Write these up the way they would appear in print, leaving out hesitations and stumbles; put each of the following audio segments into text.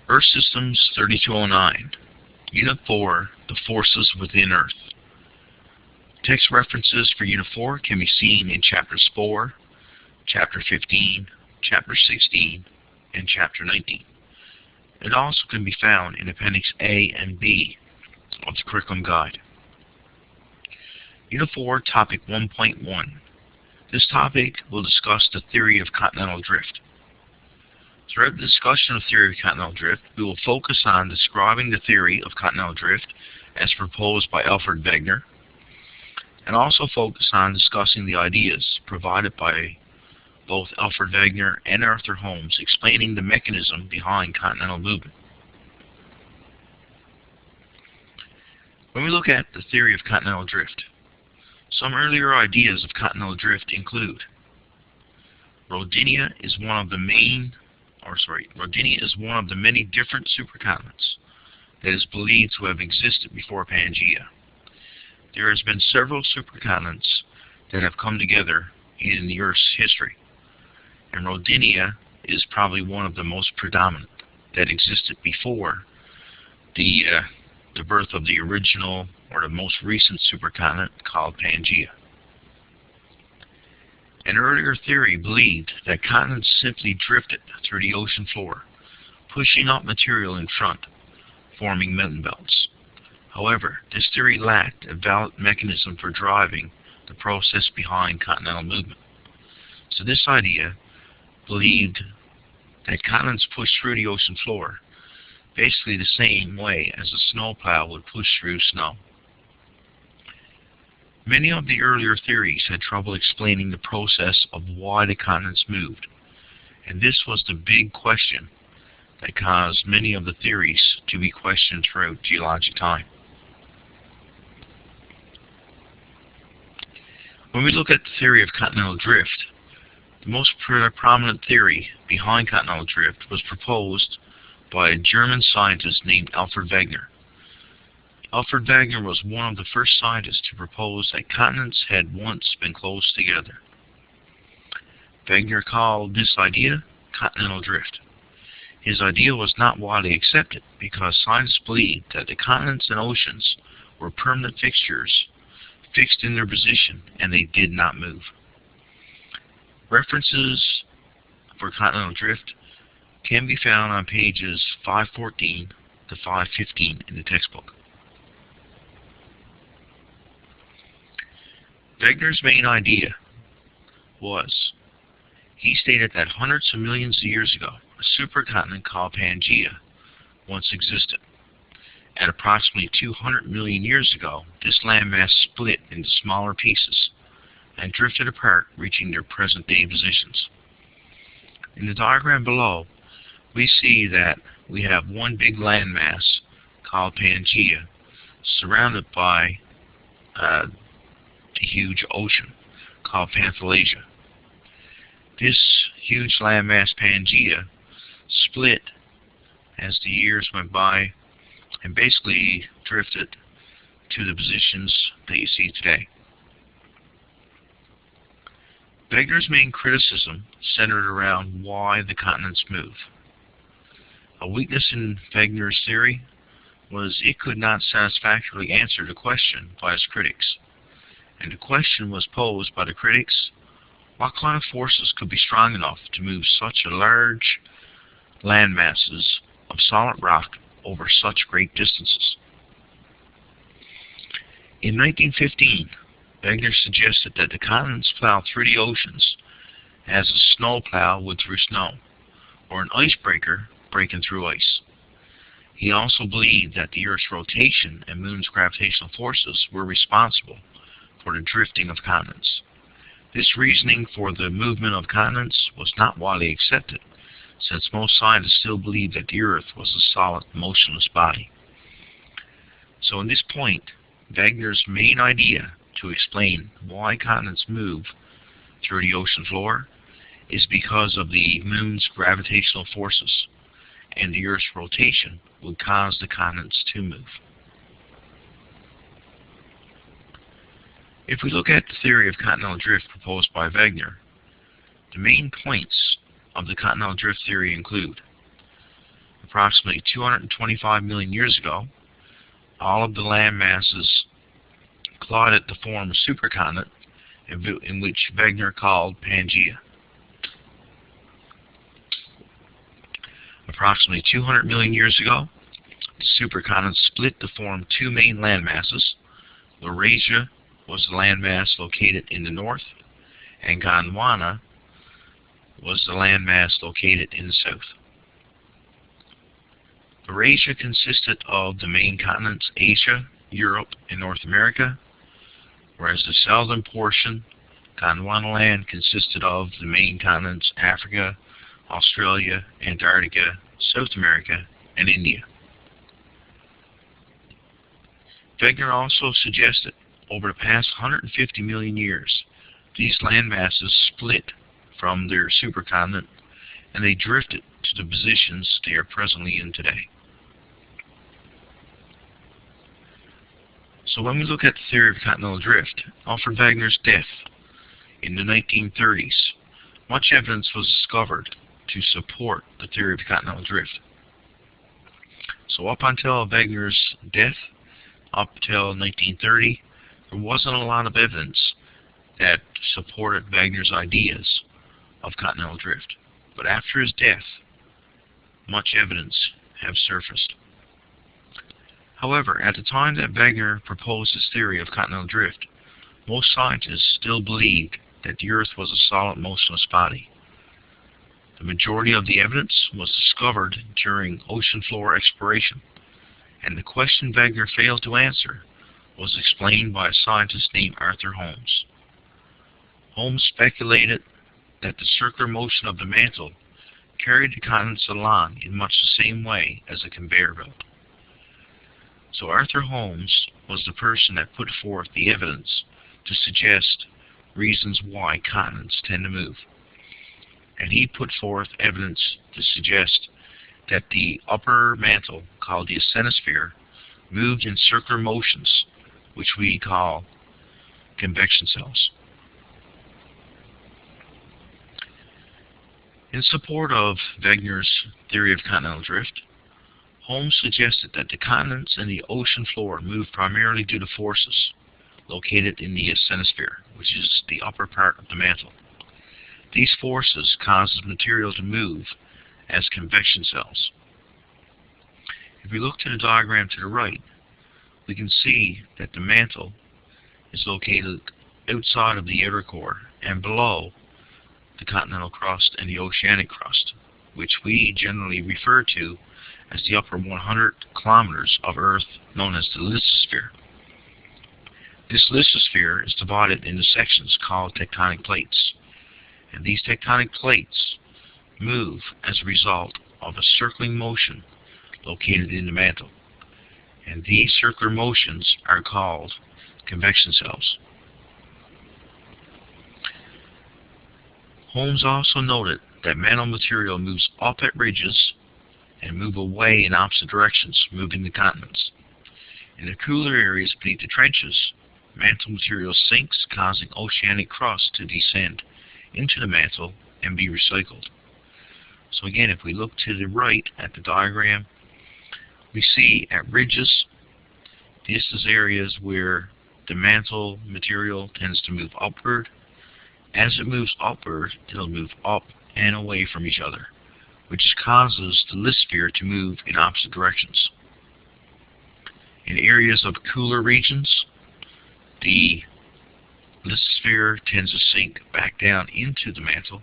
Earth Systems 3209, Unit 4, The Forces Within Earth. Text references for Unit 4 can be seen in Chapters 4, Chapter 15, Chapter 16, and Chapter 19. It also can be found in Appendix A and B of the Curriculum Guide. Unit 4, Topic 1.1. This topic will discuss the theory of continental drift. Throughout the discussion of theory of continental drift, we will focus on describing the theory of continental drift as proposed by Alfred Wegener, and also focus on discussing the ideas provided by both Alfred Wegener and Arthur Holmes explaining the mechanism behind continental movement. When we look at the theory of continental drift, some earlier ideas of continental drift include Rodinia is one of the many different supercontinents that is believed to have existed before Pangea. There has been several supercontinents that have come together in the Earth's history, and Rodinia is probably one of the most predominant that existed before the birth of the original or the most recent supercontinent called Pangea. An earlier theory believed that continents simply drifted through the ocean floor, pushing up material in front, forming mountain belts. However, this theory lacked a valid mechanism for driving the process behind continental movement. So this idea believed that continents push through the ocean floor basically the same way as a snowplow would push through snow. Many of the earlier theories had trouble explaining the process of why the continents moved, and this was the big question that caused many of the theories to be questioned throughout geologic time. When we look at the theory of continental drift, the most prominent theory behind continental drift was proposed by a German scientist named Alfred Wegener. Alfred Wegener was one of the first scientists to propose that continents had once been close together. Wegener called this idea continental drift. His idea was not widely accepted because scientists believed that the continents and oceans were permanent fixtures, fixed in their position, and they did not move. References for continental drift can be found on pages 514 to 515 in the textbook. Wegener's main idea was, he stated that hundreds of millions of years ago, a supercontinent called Pangea once existed. At approximately 200 million years ago, this landmass split into smaller pieces and drifted apart, reaching their present-day positions. In the diagram below, we see that we have one big landmass called Pangea, surrounded by a huge ocean called Panthalasia. This huge landmass Pangea split as the years went by and basically drifted to the positions that you see today. Wegener's main criticism centered around why the continents move. A weakness in Wegener's theory was it could not satisfactorily answer the question by his critics. And the question was posed by the critics, what kind of forces could be strong enough to move such a large land masses of solid rock over such great distances? In 1915, Wegener suggested that the continents plow through the oceans as a snow plow would through snow, or an icebreaker breaking through ice. He also believed that the Earth's rotation and Moon's gravitational forces were responsible for the drifting of continents. This reasoning for the movement of continents was not widely accepted, since most scientists still believed that the Earth was a solid, motionless body. So in this point, Wegener's main idea to explain why continents move through the ocean floor is because of the Moon's gravitational forces, and the Earth's rotation would cause the continents to move. If we look at the theory of continental drift proposed by Wegener, the main points of the continental drift theory include: the approximately 225 million years ago, all of the land masses collided to form a supercontinent in which Wegener called Pangaea. Approximately 200 million years ago, the supercontinent split to form two main landmasses. Laurasia was the landmass located in the north, and Gondwana was the landmass located in the south. Laurasia consisted of the main continents Asia, Europe, and North America, whereas the southern portion, Gondwanaland, consisted of the main continents Africa, Australia, Antarctica, South America, and India. Wegener also suggested over the past 150 million years, these landmasses split from their supercontinent and they drifted to the positions they are presently in today. So when we look at the theory of continental drift, Alfred Wegener's death in the 1930s, much evidence was discovered to support the theory of continental drift. So up until Wegener's death, up until 1930, there wasn't a lot of evidence that supported Wegener's ideas of continental drift. But after his death, much evidence have surfaced. However, at the time that Wegener proposed his theory of continental drift, most scientists still believed that the Earth was a solid, motionless body. The majority of the evidence was discovered during ocean floor exploration, and the question Wegener failed to answer was explained by a scientist named Arthur Holmes. Holmes speculated that the circular motion of the mantle carried the continents along in much the same way as a conveyor belt. So Arthur Holmes was the person that put forth the evidence to suggest reasons why continents tend to move. And he put forth evidence to suggest that the upper mantle, called the asthenosphere, moved in circular motions, which we call convection cells. In support of Wegener's theory of continental drift, Holmes suggested that the continents and the ocean floor move primarily due to forces located in the asthenosphere, which is the upper part of the mantle. These forces cause material to move as convection cells. If we look to the diagram to the right, we can see that the mantle is located outside of the outer core and below the continental crust and the oceanic crust, which we generally refer to as the upper 100 kilometers of Earth, known as the lithosphere. This lithosphere is divided into sections called tectonic plates, and these tectonic plates move as a result of a circling motion located in the mantle, and these circular motions are called convection cells. Holmes also noted that mantle material moves up at ridges and move away in opposite directions, moving the continents. In the cooler areas beneath the trenches, mantle material sinks, causing oceanic crust to descend into the mantle and be recycled. So again, if we look to the right at the diagram, we see at ridges, this is areas where the mantle material tends to move upward. As it moves upward, it'll move up and away from each other, which causes the lithosphere to move in opposite directions. In areas of cooler regions, the lithosphere tends to sink back down into the mantle,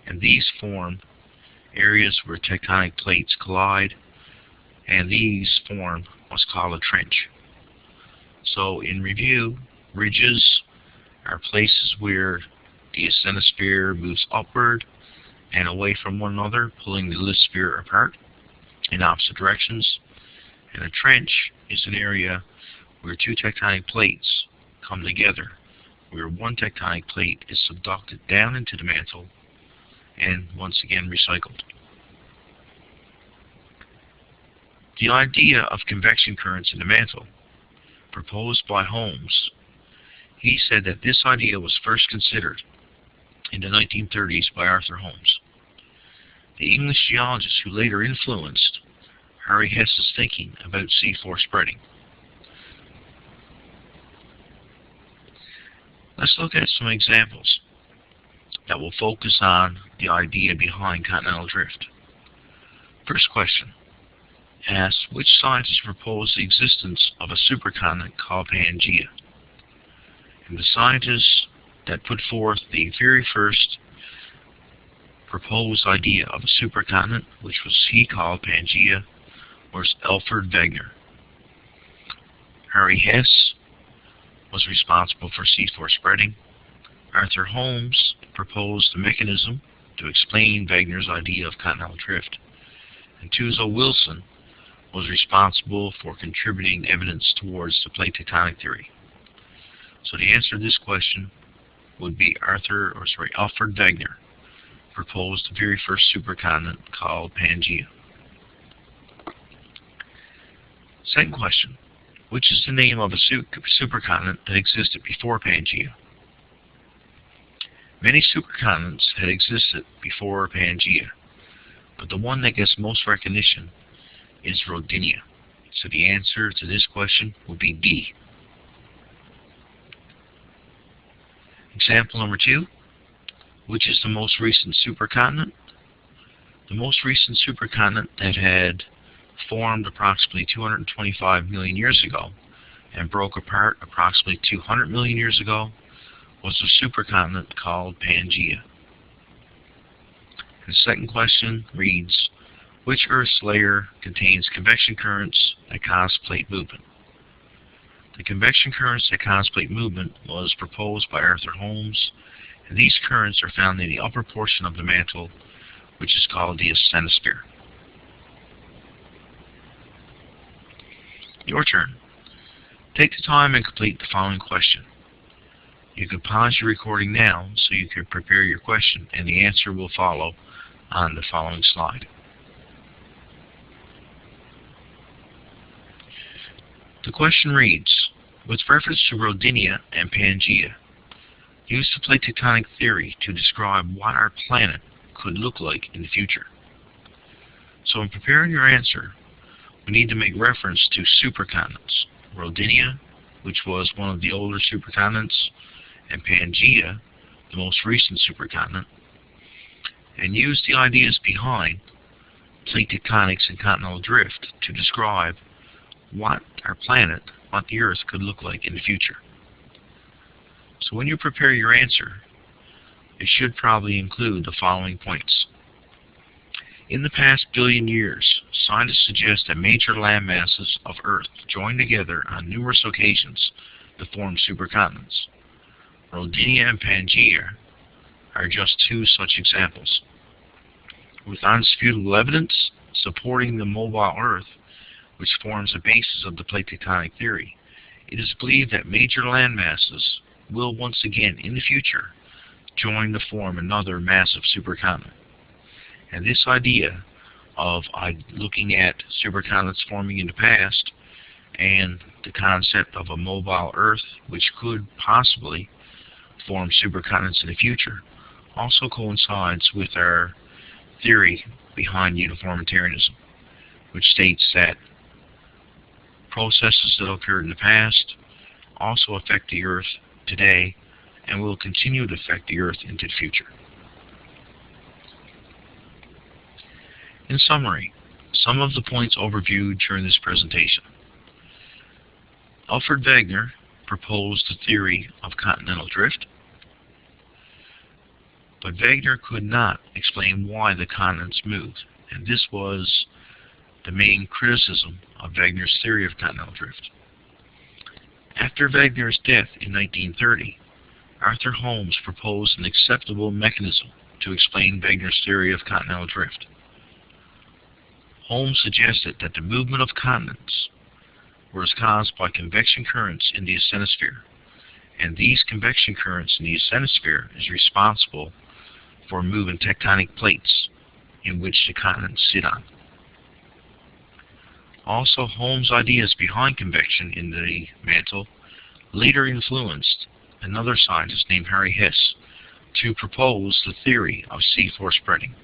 and these form areas where tectonic plates collide, and these form what's called a trench. So in review, ridges are places where the asthenosphere moves upward and away from one another, pulling the lithosphere apart in opposite directions. And a trench is an area where two tectonic plates come together, where one tectonic plate is subducted down into the mantle and once again recycled. The idea of convection currents in the mantle, proposed by Holmes, he said that this idea was first considered in the 1930s by Arthur Holmes. The English geologist who later influenced Harry Hess's thinking about seafloor spreading. Let's look at some examples that will focus on the idea behind continental drift. First question asks, which scientist proposed the existence of a supercontinent called Pangaea? And the scientist that put forth the very first proposed idea of a supercontinent, which he called Pangaea, was Alfred Wegener. Harry Hess was responsible for seafloor spreading. Arthur Holmes proposed the mechanism to explain Wegener's idea of continental drift. And Tuzo Wilson was responsible for contributing evidence towards the plate tectonic theory. So the answer to this question would be Alfred Wegener proposed the very first supercontinent called Pangaea. Second question, which is the name of a supercontinent that existed before Pangaea? Many supercontinents had existed before Pangaea, but the one that gets most recognition is Rodinia. So the answer to this question would be D. Example number 2, which is the most recent supercontinent? The most recent supercontinent that had formed approximately 225 million years ago and broke apart approximately 200 million years ago was a supercontinent called Pangaea. The second question reads, which Earth's layer contains convection currents that cause plate movement? The convection currents that cause plate movement was proposed by Arthur Holmes, and these currents are found in the upper portion of the mantle, which is called the asthenosphere. Your turn. Take the time and complete the following question. You can pause your recording now so you can prepare your question, and the answer will follow on the following slide. The question reads, with reference to Rodinia and Pangaea, use the plate tectonic theory to describe what our planet could look like in the future. So in preparing your answer, we need to make reference to supercontinents. Rodinia, which was one of the older supercontinents, and Pangaea, the most recent supercontinent, and use the ideas behind plate tectonics and continental drift to describe what our planet, what the Earth could look like in the future. So when you prepare your answer, it should probably include the following points. In the past billion years, scientists suggest that major land masses of Earth joined together on numerous occasions to form supercontinents. Rodinia and Pangaea are just two such examples. With indisputable evidence supporting the mobile Earth, which forms the basis of the plate tectonic theory, it is believed that major land masses will once again in the future join to form another massive supercontinent. And this idea of looking at supercontinents forming in the past and the concept of a mobile Earth which could possibly form supercontinents in the future also coincides with our theory behind uniformitarianism, which states that processes that occurred in the past also affect the Earth today and will continue to affect the Earth into the future. In summary, some of the points overviewed during this presentation. Alfred Wegener proposed the theory of continental drift, but Wegener could not explain why the continents moved, and this was the main criticism of Wegener's theory of continental drift. After Wegener's death in 1930, Arthur Holmes proposed an acceptable mechanism to explain Wegener's theory of continental drift. Holmes suggested that the movement of continents was caused by convection currents in the asthenosphere, and these convection currents in the asthenosphere is responsible for moving tectonic plates in which the continents sit on. Also, Holmes' ideas behind convection in the mantle later influenced another scientist named Harry Hess to propose the theory of seafloor spreading.